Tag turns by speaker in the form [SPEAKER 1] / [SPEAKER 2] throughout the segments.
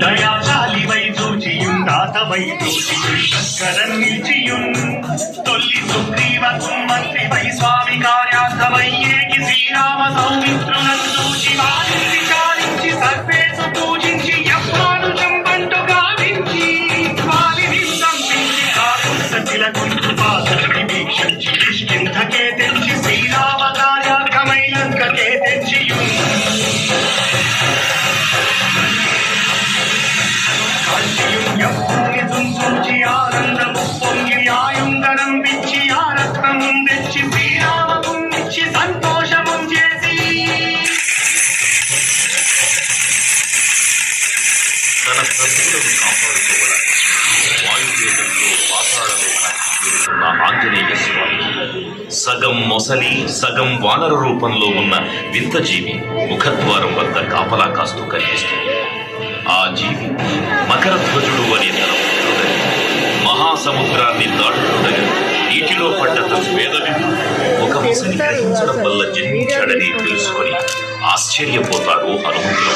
[SPEAKER 1] ദയാശാലിവൈ സൂചിയും ദാതവൈ സൂചിയും ശങ്കരൻ നിൽച്ചിയും തൊല്ലി സുഗ്രീവക്കും മന്ത്രിവൈ സ്വാമി కార్యార్థమయ్యేకి శ్రీరామ సౌమిత్రులను చూచి వారించి చాలించి సర్వేసు పూజించి యప్మానుషం బంటు గావించి వాలిని సంపించి కాకుసతిల గుంటు పాసకి వీక్షించి కిష్కింధకే తెచ్చి శ్రీరామ కార్యార్థమై లంకకే తెచ్చియు ఆనందము పొంగి ఆయుంగరం పిచ్చి ఆ రత్నము తెచ్చి శ్రీరామకు ఇచ్చి సంతోషము చేసి
[SPEAKER 2] తన ప్రభువులను కాపాడుకోవడానికి వాయువేగంలో పాతాళలోకానికి చేరుకున్న ఆంజనేయ స్వామి సగం మొసలి సగం వానర రూపంలో ఉన్న వింత జీవి ముఖద్వారం వద్ద కాపలా కాస్తూ కనిపిస్తుంది. ఆ జీవి మకరధ్వజుడు అనే తన పుత్రుడని మహాసముద్రాన్ని దాటుతుండగా నీటిలో పడ్డ తన వేదవిధుడు ఒక ముసలి గ్రహించడం వల్ల జన్మించాడని తెలుసుకొని ఆశ్చర్యపోతారు హనుమంతులు.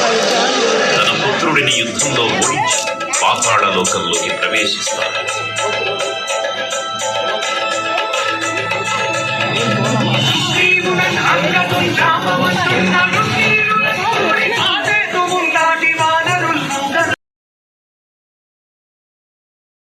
[SPEAKER 2] తన పుత్రుడిని యుద్ధంలో ఓడించి పాతాళ లోకంలోకి ప్రవేశిస్తారు.